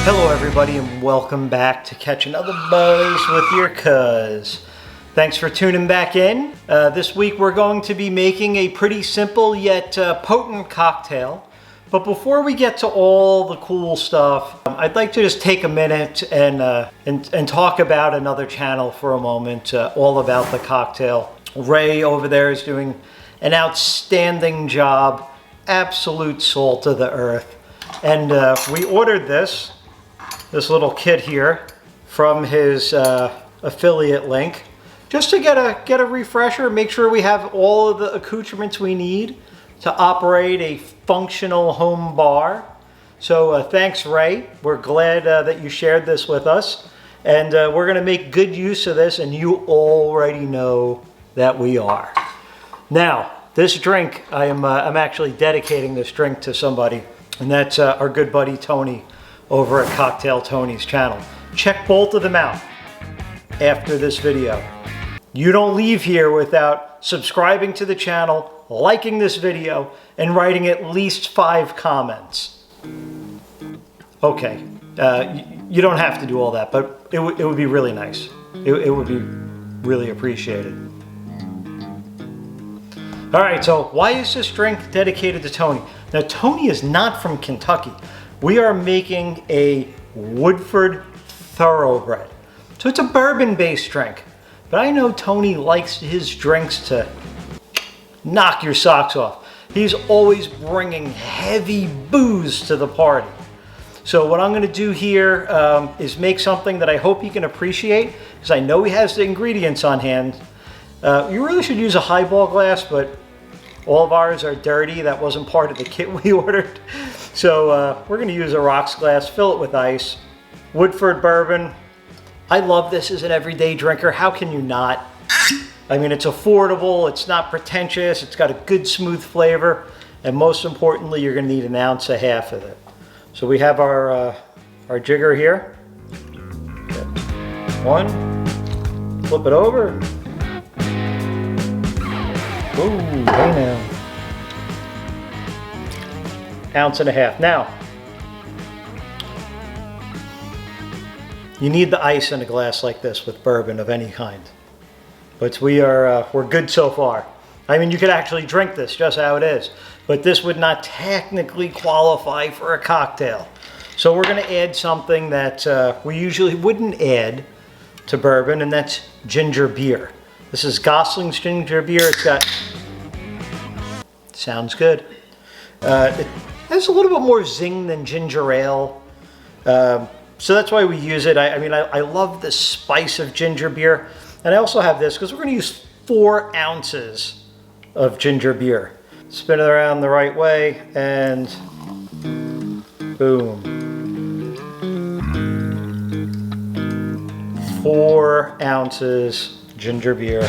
Hello everybody and welcome back to Catch Another Buzz with your cuz. Thanks for tuning back in. This week we're going to be making a pretty simple yet potent cocktail. But before we get to all the cool stuff, I'd like to just take a minute and talk about another channel for a moment, all about the cocktail. Ray over there is doing an outstanding job, absolute salt of the earth. And we ordered this little kit here from his affiliate link, just to get a refresher, make sure we have all of the accoutrements we need to operate a functional home bar. So thanks, Ray. We're glad that you shared this with us, and we're going to make good use of this, and you already know that we are. Now, this drink, I'm actually dedicating this drink to somebody, and that's our good buddy Tony over at Cocktail Tony's channel. Check both of them out after this video. You don't leave here without subscribing to the channel, liking this video, and writing at least 5 comments. Okay, you don't have to do all that, but it would be really nice. It would be really appreciated. All right, so why is this drink dedicated to Tony? Now, Tony is not from Kentucky. We are making a Woodford Thoroughbred. So it's a bourbon-based drink. But I know Tony likes his drinks to knock your socks off. He's always bringing heavy booze to the party. So what I'm going to do here is make something that I hope he can appreciate, because I know he has the ingredients on hand. You really should use a highball glass, but all of ours are dirty. That wasn't part of the kit we ordered. So we're going to use a rocks glass, fill it with ice. Woodford Bourbon. I love this as an everyday drinker. How can you not? I mean, it's affordable, it's not pretentious, it's got a good smooth flavor, and most importantly, you're going to need 1.5 ounces of it. So we have our jigger here. One, flip it over. Ooh, hey now. 1.5 ounces. Now, you need the ice in a glass like this with bourbon of any kind. But we're good so far. I mean, you could actually drink this just how it is, but this would not technically qualify for a cocktail. So we're going to add something that we usually wouldn't add to bourbon, and that's ginger beer. This is Gosling's ginger beer. It's got, sounds good. It has a little bit more zing than ginger ale. So that's why we use it. I mean, I love the spice of ginger beer. And I also have this because we're going to use 4 ounces of ginger beer. Spin it around the right way and boom. 4 ounces ginger beer.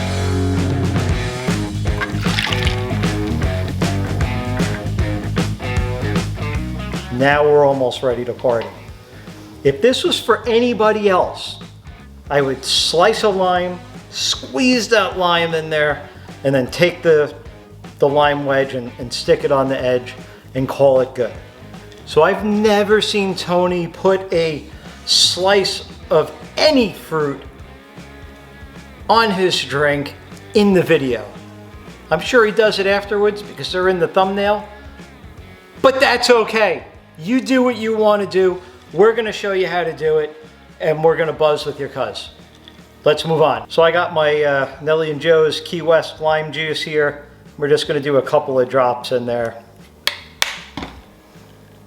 Now we're almost ready to party. If this was for anybody else, I would slice a lime, squeeze that lime in there, and then take the lime wedge and stick it on the edge and call it good. So I've never seen Tony put a slice of any fruit on his drink in the video. I'm sure he does it afterwards because they're in the thumbnail, but that's okay. You do what you want to do. We're going to show you how to do it, and we're going to buzz with your cuz. Let's move on. So I got my Nelly and Joe's Key West lime juice here. We're just going to do a couple of drops in there.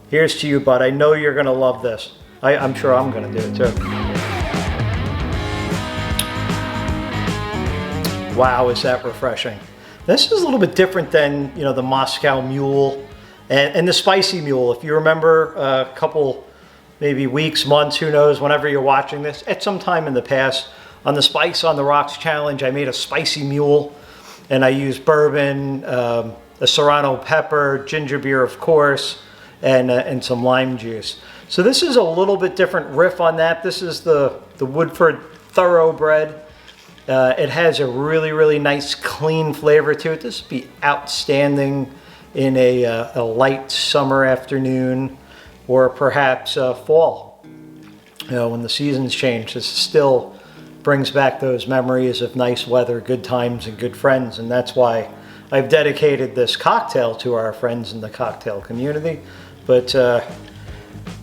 Here's to you, bud. I know you're going to love this. I'm sure I'm going to do it too. Wow, is that refreshing. This is a little bit different than, you know, the Moscow Mule and the Spicy Mule. If you remember a couple, maybe weeks, months, who knows, whenever you're watching this, at some time in the past, on the Spice on the Rocks challenge, I made a Spicy Mule, and I used bourbon, a serrano pepper, ginger beer, of course, and some lime juice. So this is a little bit different riff on that. This is the Woodford Thoroughbred. It has a really, really nice, clean flavor to it. This would be outstanding in a light summer afternoon, or perhaps fall. You know, when the seasons change, this still brings back those memories of nice weather, good times, and good friends. And that's why I've dedicated this cocktail to our friends in the cocktail community. But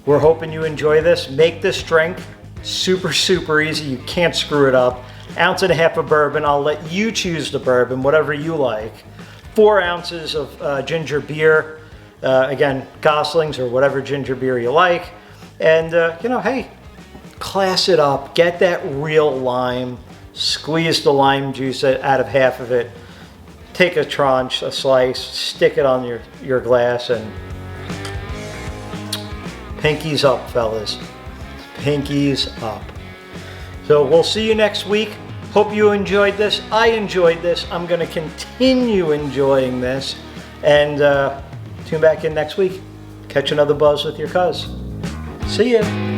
we're hoping you enjoy this. Make this drink super, super easy. You can't screw it up. 1.5 ounces of bourbon. I'll let you choose the bourbon, whatever you like. 4 ounces of ginger beer. Again, Gosling's or whatever ginger beer you like. And, you know, hey, class it up. Get that real lime. Squeeze the lime juice out of half of it. Take a tranche, a slice, stick it on your glass, and pinkies up, fellas. Pinkies up. So we'll see you next week. Hope you enjoyed this. I enjoyed this. I'm going to continue enjoying this. And tune back in next week. Catch another buzz with your cuz. See ya.